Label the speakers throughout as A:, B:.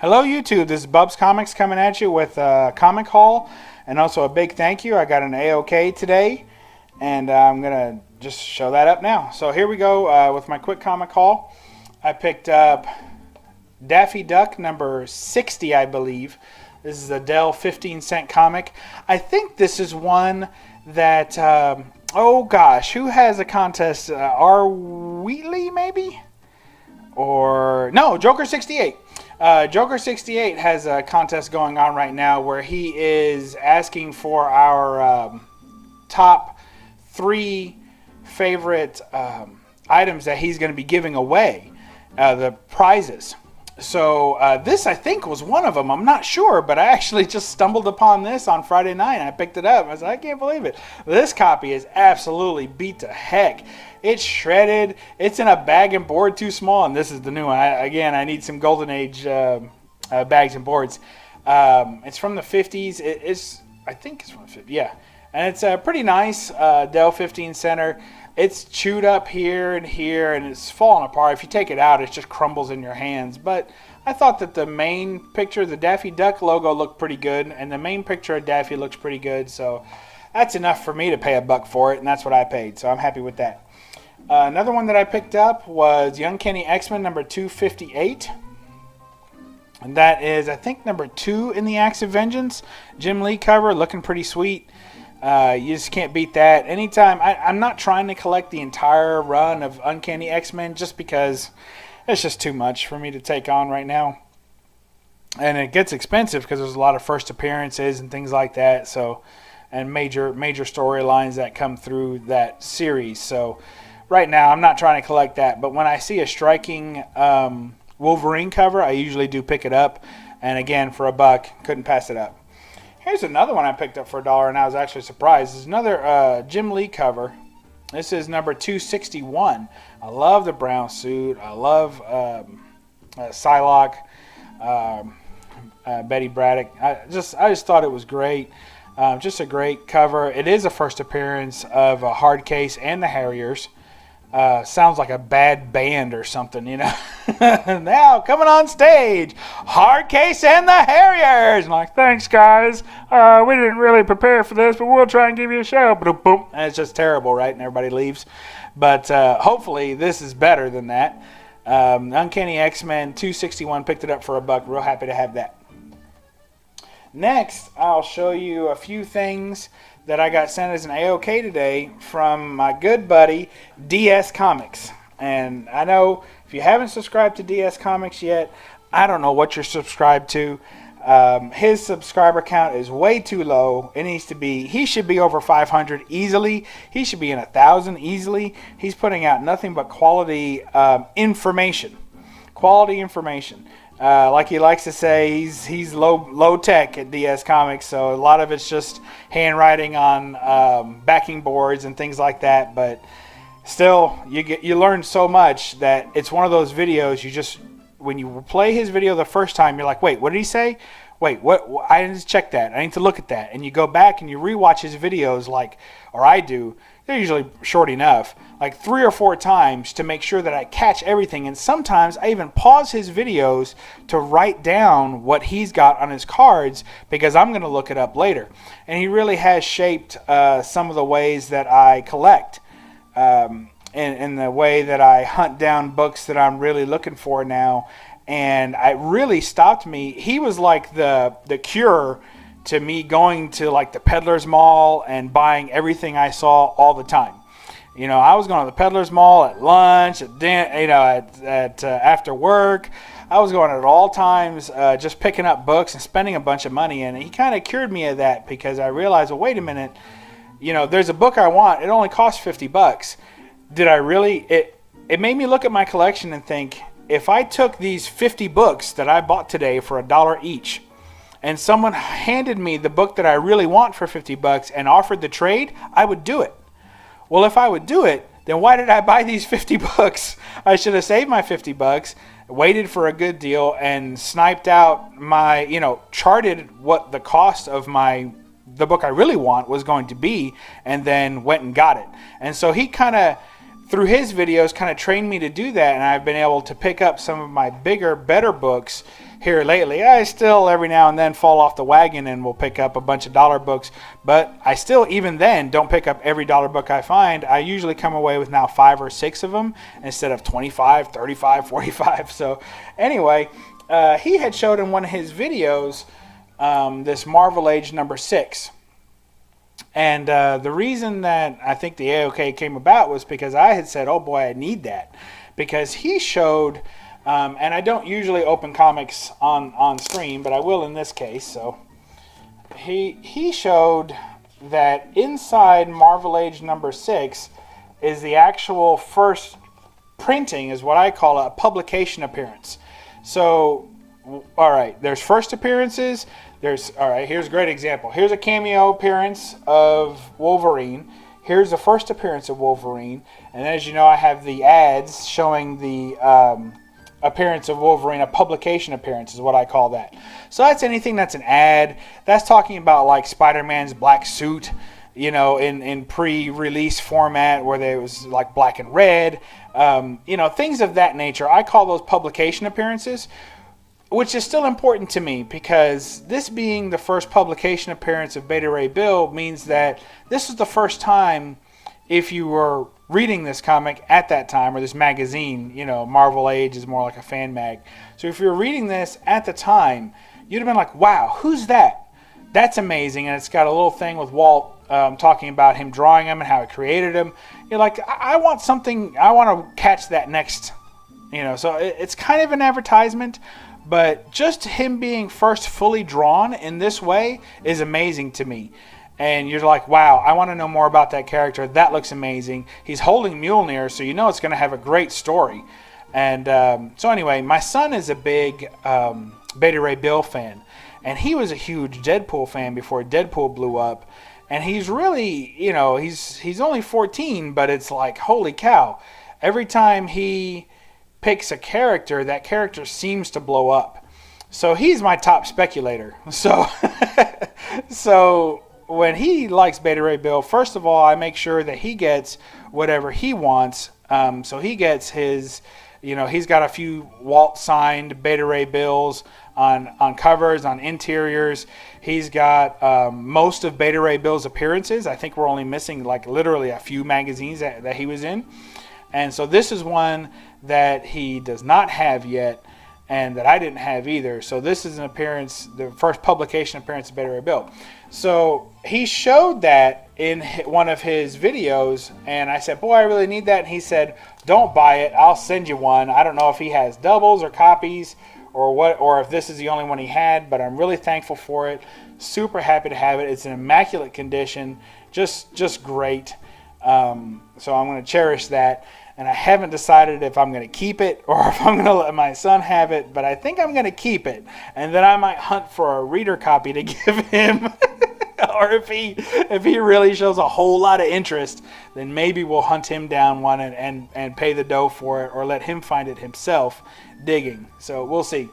A: Hello YouTube, this is BUB'S Comics coming at you with a comic haul and also a big thank you. I got an AOK today and I'm going to just show that up now. So here we go with my quick comic haul. I picked up Daffy Duck number 60, I believe. This is a Dell 15-cent comic. I think this is one that, oh gosh, who has a contest? R. Wheatley maybe? Or, no, Joker 68. Joker 68 has a contest going on right now where he is asking for our top 3 favorite items that he's going to be giving away, the prizes. So this, I think, was one of them. I'm not sure, but I actually just stumbled upon this on Friday night. I picked it up. I was like, I can't believe it. This copy is absolutely beat to heck. It's shredded. It's in a bag and board too small, and this is the new one. Again, I need some Golden Age bags and boards. It's from the 50s. I think it's from the 50s. Yeah, and it's pretty nice. Dell 15 center. It's chewed up here, and it's falling apart. If you take it out, it just crumbles in your hands. But I thought that the main picture, the Daffy Duck logo, looked pretty good, and the main picture of Daffy looks pretty good. So that's enough for me to pay $1 for it, and that's what I paid. So I'm happy with that. Another one that I picked up was Uncanny XMen number 258. And that is, I think, number 2 in the Acts of Vengeance. Jim Lee cover, looking pretty sweet. You just can't beat that. Anytime, I'm not trying to collect the entire run of Uncanny XMen just because it's just too much for me to take on right now. And it gets expensive because there's a lot of first appearances and things like that. So, and major storylines that come through that series. So right now, I'm not trying to collect that, but when I see a striking Wolverine cover, I usually do pick it up. And again, for $1, couldn't pass it up. Here's another one I picked up for $1, and I was actually surprised. This is another Jim Lee cover. This is number 261. I love the brown suit. I love Psylocke, Betty Braddock. I just thought it was great. Just a great cover. It is a first appearance of Hardcase and the Harriers. Sounds like a bad band or something, you know. Now coming on stage, Hardcase and the Harriers. I'm like, thanks guys. We didn't really prepare for this, but we'll try and give you a show. Boom, and it's just terrible, right? And everybody leaves. But hopefully this is better than that. Uncanny XMen 261, picked it up for $1. Real happy to have that. Next, I'll show you a few things that I got sent as an AOK today from my good buddy DS Comics. And I know if you haven't subscribed to DS Comics yet, I don't know what you're subscribed to. His subscriber count is way too low. It needs to be, he should be over 500 easily. He should be in 1,000 easily. He's putting out nothing but quality information. Quality information. Like he likes to say, he's low tech at DS Comics, so a lot of it's just handwriting on backing boards and things like that. But still, you learn so much that it's one of those videos. When you play his video the first time, you're like, wait, what did he say? Wait, what? I need to check that. I need to look at that. And you go back and you rewatch his videos, or I do. They're usually short enough, like 3 or 4 times to make sure that I catch everything. And sometimes I even pause his videos to write down what he's got on his cards because I'm going to look it up later. And he really has shaped some of the ways that I collect and the way that I hunt down books that I'm really looking for now. And it really stopped me. He was like the cure to me going to like the Peddler's Mall and buying everything I saw all the time. You know, I was going to the Peddler's Mall at lunch, at dinner, you know, at after work. I was going at all times, just picking up books and spending a bunch of money. And he kind of cured me of that because I realized, well, wait a minute, you know, there's a book I want. It only costs $50. Did I really? It made me look at my collection and think, if I took these 50 books that I bought today for $1 each, and someone handed me the book that I really want for $50 and offered the trade, I would do it. Well, if I would do it, then why did I buy these 50 books? I should have saved my $50, waited for a good deal, and sniped out my, you know, charted what the cost of the book I really want was going to be, and then went and got it. And so he kind of through his videos kind of trained me to do that, and I've been able to pick up some of my bigger, better books here lately. I still every now and then fall off the wagon and will pick up a bunch of dollar books, but I still, even then, don't pick up every dollar book I find. I usually come away with now 5 or 6 of them instead of 25, 35, 45. So anyway, he had showed in one of his videos this Marvel Age number 6. And the reason that I think the AOK came about was because I had said, oh boy, I need that. Because he showed, and I don't usually open comics on stream, but I will in this case. So he showed that inside Marvel Age number 6 is the actual first printing, is what I call a publication appearance. So, all right, there's first appearances. All right, here's a great example. Here's a cameo appearance of Wolverine. Here's the first appearance of Wolverine. And as you know, I have the ads showing the appearance of Wolverine. A publication appearance is what I call that. So that's anything that's an ad. That's talking about like Spider-Man's black suit, you know, in pre-release format where there was like black and red. You know, things of that nature. I call those publication appearances, which is still important to me because this being the first publication appearance of Beta Ray Bill means that this is the first time, if you were reading this comic at that time, or this magazine, you know, Marvel Age is more like a fan mag. So if you're reading this at the time, you'd have been like, wow, who's that? That's amazing. And it's got a little thing with Walt talking about him drawing him and how he created him. You're like, I want something, I want to catch that next, you know. So it's kind of an advertisement. But just him being first fully drawn in this way is amazing to me. And you're like, wow, I want to know more about that character. That looks amazing. He's holding Mjolnir, so you know it's going to have a great story. And so anyway, my son is a big Beta Ray Bill fan. And he was a huge Deadpool fan before Deadpool blew up. And he's really, you know, he's only 14, but it's like, holy cow. Every time he picks a character, that character seems to blow up. So he's my top speculator. So when he likes Beta Ray Bill, first of all, I make sure that he gets whatever he wants. So he gets his, you know, he's got a few Walt signed Beta Ray Bills on covers, on interiors. He's got most of Beta Ray Bill's appearances. I think we're only missing like literally a few magazines that he was in. And so this is one that he does not have yet, and that I didn't have either. So this is an appearance, the first publication appearance of Beta Ray Bill. So he showed that in one of his videos, and I said, boy, I really need that. And he said, don't buy it, I'll send you one. I don't know if he has doubles or copies or what, or if this is the only one he had, but I'm really thankful for it. Super happy to have it. It's in immaculate condition, just great. So I'm going to cherish that. And I haven't decided if I'm going to keep it or if I'm going to let my son have it, but I think I'm going to keep it. And then I might hunt for a reader copy to give him. Or if he really shows a whole lot of interest, then maybe we'll hunt him down one and pay the dough for it, or let him find it himself digging. So we'll see.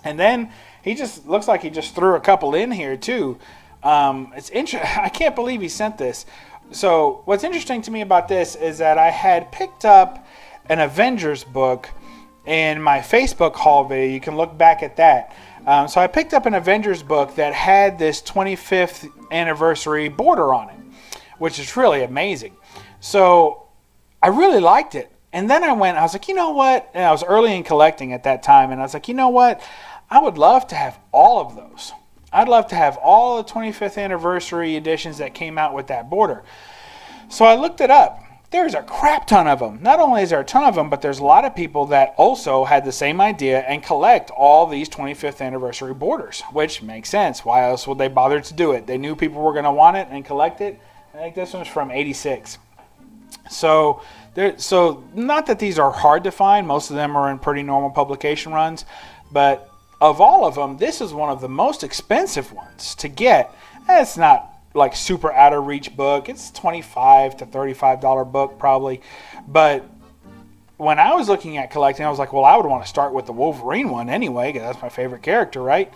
A: And then he just looks like he just threw a couple in here too. It's interesting. I can't believe he sent this. So what's interesting to me about this is that I had picked up an Avengers book in my Facebook haul video. You can look back at that. So I picked up an Avengers book that had this 25th anniversary border on it, which is really amazing. So I really liked it. And then I was like, you know what? And I was early in collecting at that time. And I was like, you know what? I would love to have all of those. I'd love to have all the 25th anniversary editions that came out with that border. So I looked it up. There's a crap ton of them. Not only is there a ton of them, but there's a lot of people that also had the same idea and collect all these 25th anniversary borders, which makes sense. Why else would they bother to do it? They knew people were going to want it and collect it. I think this one's from '86. So not that these are hard to find. Most of them are in pretty normal publication runs, but of all of them, this is one of the most expensive ones to get. And it's not like super out of reach book. It's $25 to $35 book probably. But when I was looking at collecting, I was like, well, I would want to start with the Wolverine one anyway, because that's my favorite character, right?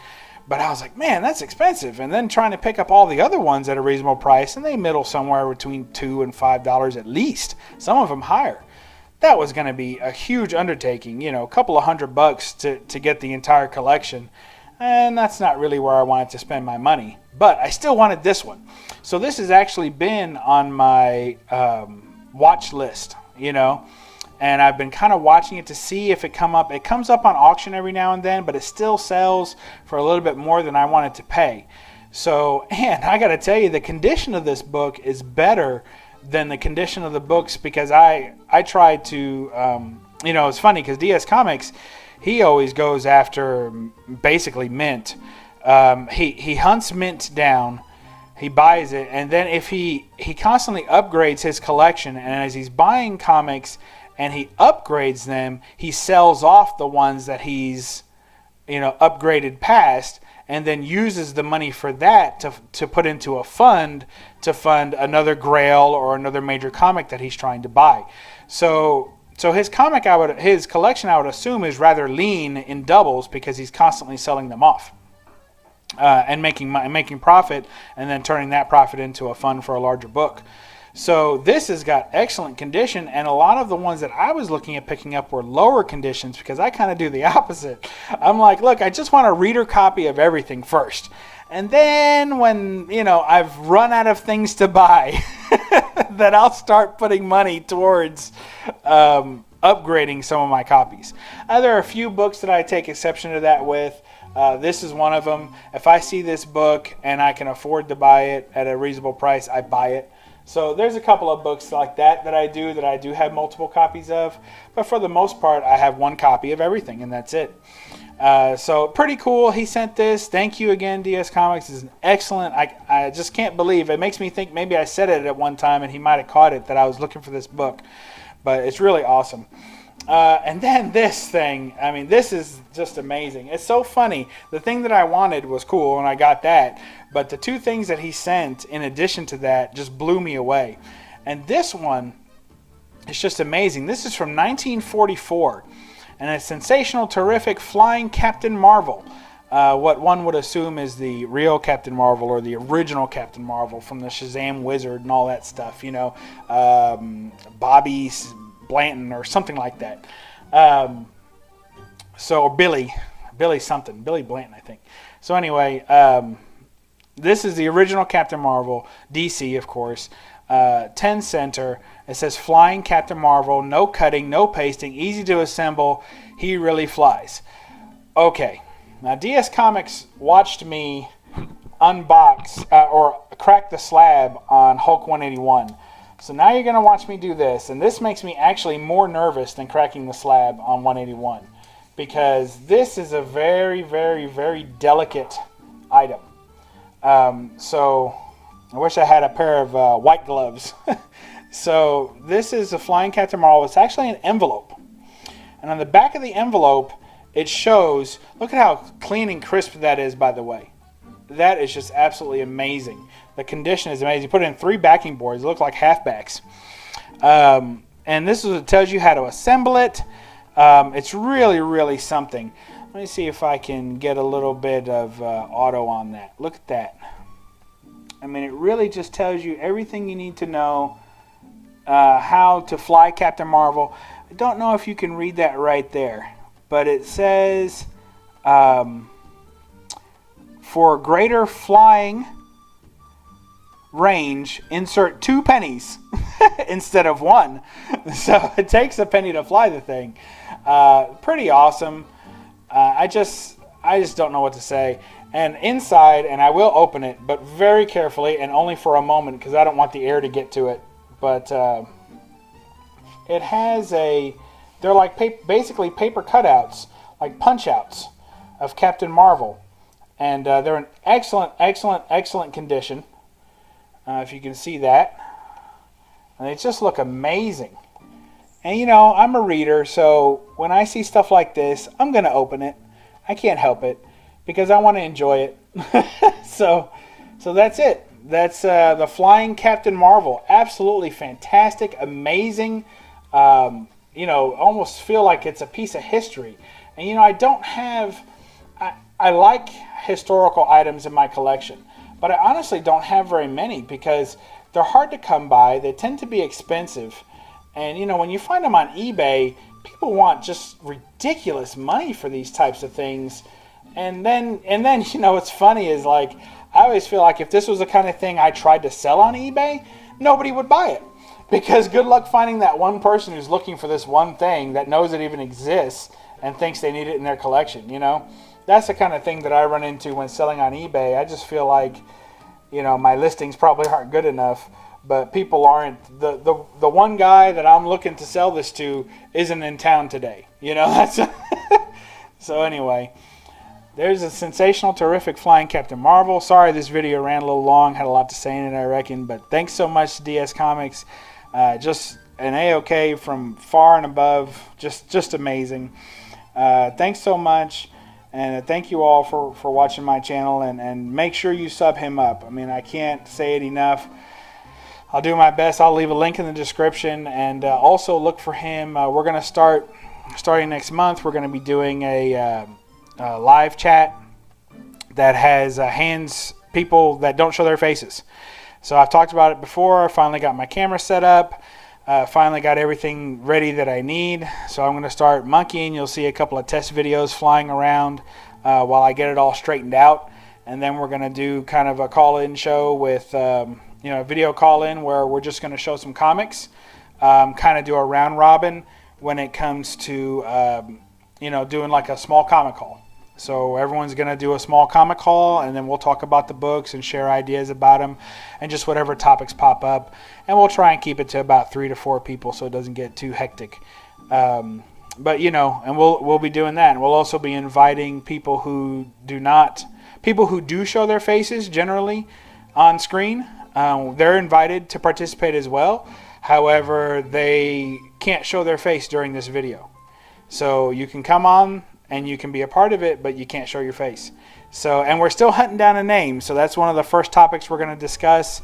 A: But I was like, man, that's expensive. And then trying to pick up all the other ones at a reasonable price, and they middle somewhere between $2 and $5 at least. Some of them higher. That was going to be a huge undertaking, you know, a couple of $100 to get the entire collection. And that's not really where I wanted to spend my money. But I still wanted this one. So this has actually been on my watch list, you know. And I've been kind of watching it to see if it comes up on auction every now and then, but it still sells for a little bit more than I wanted to pay. So, and I got to tell you, the condition of this book is better than the condition of the books, because I tried to, you know, it's funny because DS Comics, he always goes after basically mint. He hunts mint down. He buys it, and then if he constantly upgrades his collection, and as he's buying comics and he upgrades them, he sells off the ones that he's, you know, upgraded past, and then uses the money for that to put into a fund to fund another Grail or another major comic that he's trying to buy. So his collection, I would assume, is rather lean in doubles because he's constantly selling them off. And making profit, and then turning that profit into a fund for a larger book. So this has got excellent condition, and a lot of the ones that I was looking at picking up were lower conditions, because I kind of do the opposite. I'm like, look, I just want a reader copy of everything first, and then when, you know, I've run out of things to buy, then I'll start putting money towards upgrading some of my copies. There are a few books that I take exception to that with. This is one of them. If I see this book and I can afford to buy it at a reasonable price, I buy it. So there's a couple of books like that I do have multiple copies of. But for the most part, I have one copy of everything, and that's it. So pretty cool. He sent this. Thank you again, DS Comics. It's excellent. I just can't believe. It makes me think maybe I said it at one time and he might have caught it that I was looking for this book. But it's really awesome. And then this thing, I mean, this is just amazing. It's so funny. The thing that I wanted was cool, and I got that. But the two things that he sent in addition to that just blew me away. And this one is just amazing. This is from 1944, and it's sensational, terrific, flying Captain Marvel. What one would assume is the real Captain Marvel, or the original Captain Marvel from the Shazam Wizard and all that stuff. You know, Bobby Blanton or something like that. Or Billy Blanton, I think. So anyway, this is the original Captain Marvel, DC, of course. 10 center. It says flying Captain Marvel, no cutting, no pasting, easy to assemble. He really flies. Okay, now DS Comics watched me unbox or crack the slab on Hulk 181. So now you're going to watch me do this, and this makes me actually more nervous than cracking the slab on 181, because this is a very, very, very delicate item. So I wish I had a pair of white gloves. So this is a flying Captain Marvel. It's actually an envelope, and on the back of the envelope it shows, look at how clean and crisp that is, by the way. That is just absolutely amazing. The condition is amazing. You put it in 3 backing boards. It looks like halfbacks. And this is what tells you how to assemble it. It's really, really something. Let me see if I can get a little bit of auto on that. Look at that. I mean, it really just tells you everything you need to know how to fly Captain Marvel. I don't know if you can read that right there, but it says, for greater flying range, insert 2 pennies instead of 1. So it takes a penny to fly the thing. Pretty awesome. I just don't know what to say. And inside, and I will open it, but very carefully and only for a moment, because I don't want the air to get to it. But it has they're like basically paper cutouts, like punch outs of Captain Marvel. And they're in excellent, excellent, excellent condition. If you can see that. And they just look amazing. And you know, I'm a reader, so when I see stuff like this, I'm going to open it. I can't help it, because I want to enjoy it. So that's it. That's the Flying Captain Marvel. Absolutely fantastic, amazing. You know, almost feel like it's a piece of history. And you know, I don't have... I like historical items in my collection, but I honestly don't have very many because they're hard to come by. They tend to be expensive. And, you know, when you find them on eBay, people want just ridiculous money for these types of things. And then, you know, what's funny is, like, I always feel like if this was the kind of thing I tried to sell on eBay, nobody would buy it. Because good luck finding that one person who's looking for this one thing that knows it even exists and thinks they need it in their collection, you know? That's the kind of thing that I run into when selling on eBay. I just feel like, you know, my listings probably aren't good enough, but people aren't. The one guy that I'm looking to sell this to isn't in town today. You know, that's so anyway. There's a sensational, terrific flying Captain Marvel. Sorry this video ran a little long, had a lot to say in it, I reckon, but thanks so much to DS Comics. Just an AOK from far and above, just amazing. Thanks so much. And thank you all for watching my channel, and make sure you sub him up. I mean, I can't say it enough. I'll do my best. I'll leave a link in the description, and also look for him. We're going to starting next month, we're going to be doing a live chat that has people that don't show their faces. So I've talked about it before. I finally got my camera set up. Finally got everything ready that I need, so I'm going to start monkeying. You'll see a couple of test videos flying around while I get it all straightened out, and then we're going to do kind of a call-in show with you know, a video call-in where we're just going to show some comics, kind of do a round robin when it comes to you know, doing like a small comic haul. So everyone's going to do a small comic haul, and then we'll talk about the books and share ideas about them and just whatever topics pop up. And we'll try and keep it to about 3 to 4 people so it doesn't get too hectic. But, you know, and we'll be doing that. And we'll also be inviting people who do show their faces generally on screen. They're invited to participate as well. However, they can't show their face during this video. So you can come on and you can be a part of it, but you can't show your face. So, and we're still hunting down a name. So that's one of the first topics we're going to discuss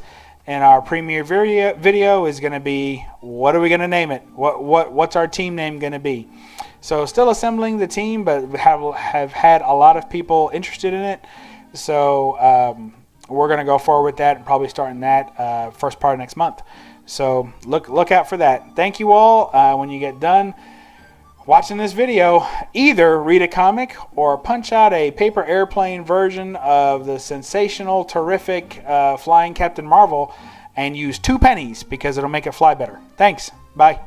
A: in our premiere video is going to be, what are we going to name it? What's our team name going to be? So still assembling the team, but have had a lot of people interested in it. So we're going to go forward with that and probably starting that first part of next month. So look out for that. Thank you all. When you get done watching this video, either read a comic or punch out a paper airplane version of the sensational, terrific flying Captain Marvel and use 2 pennies because it'll make it fly better. Thanks. Bye.